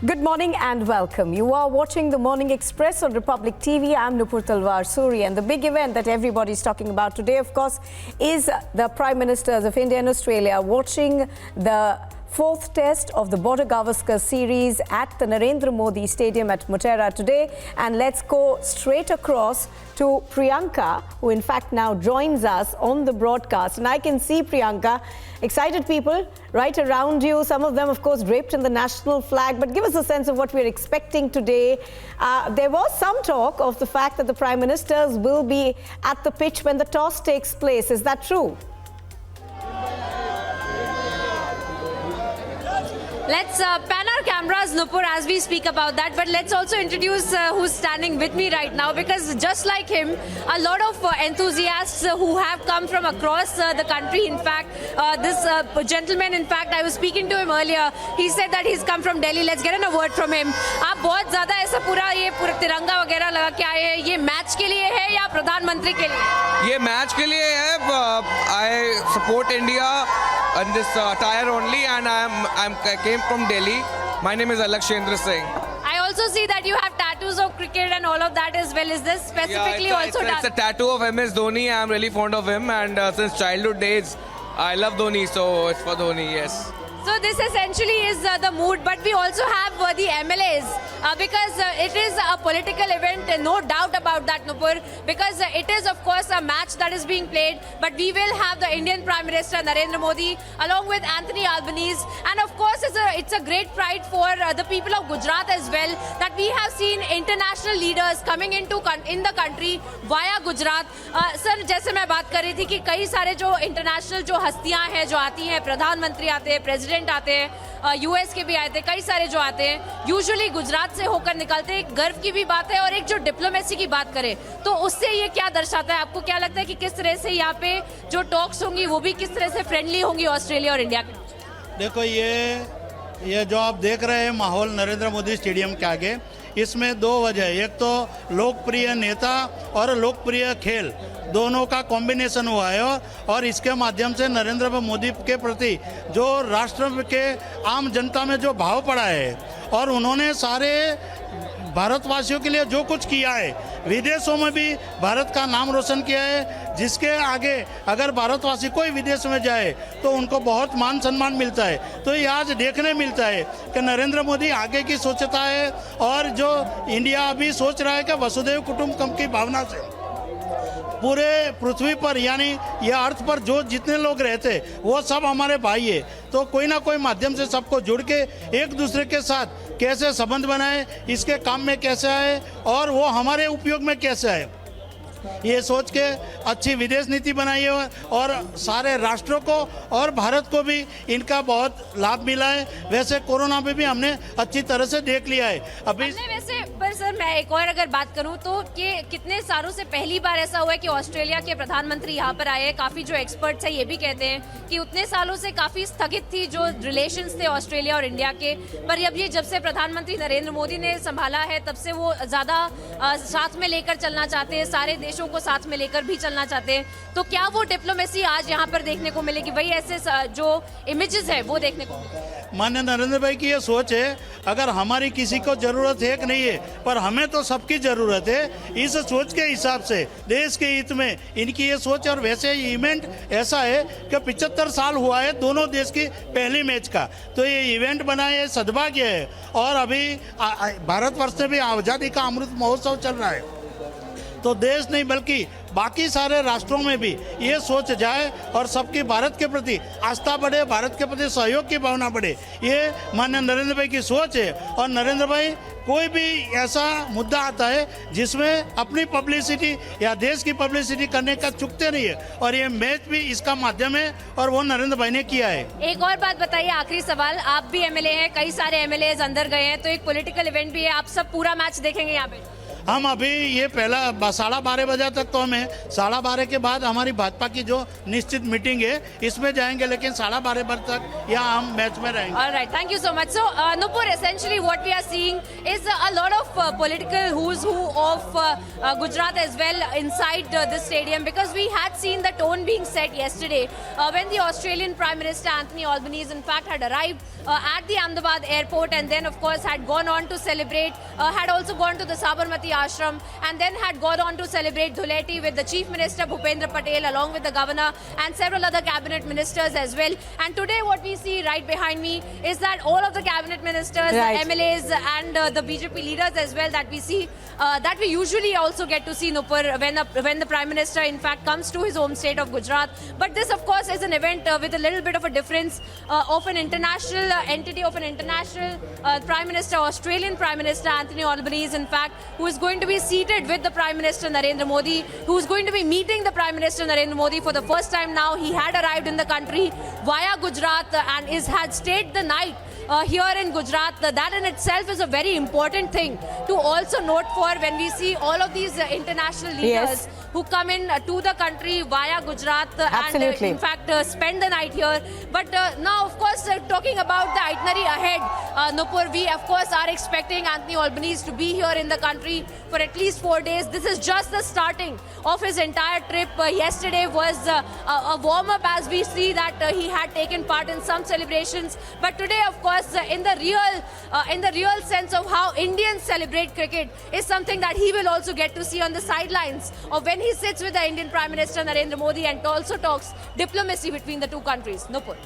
Good morning and welcome. You are watching the Morning Express on Republic TV. I'm Nupur Talwar Suri, and the big event that everybody's talking about today, of course, is the Prime Ministers of India and Australia watching the fourth test of the Border Gavaskar series at the Narendra Modi Stadium at Motera today. And let's go straight across to Priyanka, who in fact now joins us on the broadcast. And I can see, Priyanka, excited people right around you, some of them, of course, draped in the national flag. But give us a sense of what we're expecting today. There was some talk of the fact that the Prime Ministers will be at the pitch when the toss takes place. Is that true? Let's pan our cameras, Nupur, as we speak about that. But let's also introduce who's standing with me right now, because just like him, a lot of enthusiasts who have come from across the country. In fact, this gentleman, in fact, I was speaking to him earlier. He said that he's come from Delhi. Let's get in a word from him. आप बहुत ज़्यादा ऐसा पूरा तिरंगा वगैरह लगा के आए हैं. ये मैच के लिए है या प्रधानमंत्री के लिए? ये मैच के लिए है. I support India in this attire only, and I came from Delhi. My name is Alakshendra Singh. I also see that you have tattoos of cricket and all of that as well. Is this specifically also done? It's a tattoo of MS Dhoni. I'm really fond of him, and since childhood days, I love Dhoni, so it's for Dhoni, yes. So this essentially is the mood, but we also have the MLAs because it is a political event, no doubt about that, Nupur, because it is of course a match that is being played, but we will have the Indian Prime Minister Narendra Modi along with Anthony Albanese, and of course it's a great pride for the people of Gujarat as well that we have seen international leaders coming in the country via Gujarat. Sir, जैसे मैं बात कर रही थी कि कई सारे जो इंटरनेशनल जो हस्तियां हैं जो आती हैं, प्रधानमंत्री आते हैं, प्रेसिडेंट आते हैं, यूएस के भी आए थे, कई सारे जो आते हैं, यूजुअली गुजरात से होकर निकलते हैं. एक गर्व की भी बात है, और एक जो डिप्लोमेसी की बात करें तो उससे ये क्या दर्शाता है? आपको क्या लगता है कि किस तरह से यहाँ पे जो टॉक्स होंगी वो भी किस तरह से फ्रेंडली होंगी ऑस्ट्रेलिया और इंडिया के? देखो, ये जो आप देख रहे हैं माहौल नरेंद्र मोदी स्टेडियम के आगे, इसमें दो वजह है. एक तो लोकप्रिय नेता और लोकप्रिय खेल दोनों का कॉम्बिनेशन हुआ है, और इसके माध्यम से नरेंद्र मोदी के प्रति जो राष्ट्र के आम जनता में जो भाव पड़ा है, और उन्होंने सारे भारतवासियों के लिए जो कुछ किया है, विदेशों में भी भारत का नाम रोशन किया है, जिसके आगे अगर भारतवासी कोई विदेश में जाए तो उनको बहुत मान सम्मान मिलता है. तो ये आज देखने मिलता है कि नरेंद्र मोदी आगे की सोचता है, और जो इंडिया अभी सोच रहा है कि वसुधैव कुटुंबकम की भावना से पूरे पृथ्वी पर, यानी ये अर्थ पर जो जितने लोग रहते वो सब हमारे भाई है. तो कोई ना कोई माध्यम से सबको जुड़ के एक दूसरे के साथ कैसे संबंध बनाए, इसके काम में कैसे आए और वो हमारे उपयोग में कैसे आए, ये सोच के अच्छी विदेश नीति बनाई है, और सारे राष्ट्रों को और भारत को भी इनका बहुत लाभ मिला है. वैसे कोरोना में भी हमने अच्छी तरह से देख लिया है अभी. वैसे पर सर, मैं एक और अगर बात करूं तो कि कितने सालों से पहली बार ऐसा हुआ है कि ऑस्ट्रेलिया के प्रधानमंत्री यहाँ पर आए. काफी जो एक्सपर्ट्स हैं ये भी कहते हैं कि उतने सालों से काफी स्थगित थी जो रिलेशंस थे ऑस्ट्रेलिया और इंडिया के, पर जब से प्रधानमंत्री नरेंद्र मोदी ने संभाला है तब से वो ज्यादा साथ में लेकर चलना चाहते हैं, सारे देशों को साथ में लेकर भी चलना चाहते हैं. तो क्या वो डिप्लोमेसी आज यहाँ पर देखने को मिलेगी? वही ऐसे जो इमेजेस है वो देखने को मिलेगी? माननीय नरेंद्र भाई की ये सोच है, अगर हमारी किसी को जरूरत है कि नहीं है, पर हमें तो सबकी जरूरत है. इस सोच के हिसाब से देश के हित में इनकी ये सोच. और वैसे ये इवेंट ऐसा है कि 75 साल हुआ है दोनों देश की पहली मैच का, तो ये इवेंट बना है, सद्भाग्य है. और अभी भारतवर्ष में भी आज़ादी का अमृत महोत्सव चल रहा है, तो देश नहीं बल्कि बाकी सारे राष्ट्रों में भी ये सोच जाए और सबकी भारत के प्रति आस्था बढ़े, भारत के प्रति सहयोग की भावना बढ़े. ये माननीय नरेंद्र भाई की सोच है. और नरेंद्र भाई कोई भी ऐसा मुद्दा आता है जिसमें अपनी पब्लिसिटी या देश की पब्लिसिटी करने का चूकते नहीं है, और ये मैच भी इसका माध्यम है, और वो नरेंद्र भाई ने किया है. एक और बात बताइए, आखिरी सवाल, आप भी एमएलए हैं, कई सारे एमएलए अंदर गए हैं, तो एक पॉलिटिकल इवेंट भी है, आप सब पूरा मैच देखेंगे यहाँ पे? हम अभी ये पहला 12:30 बजे तक तो हमें 12:30 के बाद हमारी भाजपा की जो निश्चित मीटिंग है इसमें जाएंगे, लेकिन 12:30 बजे तक यहाँ हम मैच में रहेंगे। All right, thank you so much. So, Nupur, essentially what we are seeing is a lot of political who's who of Gujarat as well inside the stadium, because we had seen the tone being set yesterday when the Australian Prime Minister Anthony Albanese in fact had arrived at the Ahmedabad airport, and then of course had gone on to celebrate, had also gone to the Sabarmati Ashram, and then had gone on to celebrate Dhuleti with the Chief Minister Bhupendra Patel along with the Governor and several other cabinet ministers as well. And today what we see right behind me is that all of the cabinet ministers, Right. MLAs and the BJP leaders as well that we see, that we usually also get to see, Nupur, when the Prime Minister in fact comes to his home state of Gujarat. But this of course is an event with a little bit of a difference of an international entity, of an international Prime Minister, Australian Prime Minister Anthony Albanese in fact, who is going to be seated with the Prime Minister Narendra Modi, who is going to be meeting the Prime Minister Narendra Modi for the first time now. He had arrived in the country via Gujarat and had stayed the night here in Gujarat. That in itself is a very important thing to also note for when we see all of these international leaders Yes. who come in to the country via Gujarat Absolutely. and in fact spend the night here. But now of course talking about the itinerary ahead, Nupur, we of course are expecting Anthony Albanese to be here in the country for at least 4 days. This is just the starting of his entire trip. Yesterday was a warm-up, as we see that he had taken part in some celebrations. But today, of course, in the real sense of how Indians celebrate cricket is something that he will also get to see on the sidelines of when he sits with the Indian Prime Minister Narendra Modi and also talks diplomacy between the two countries. Nupur.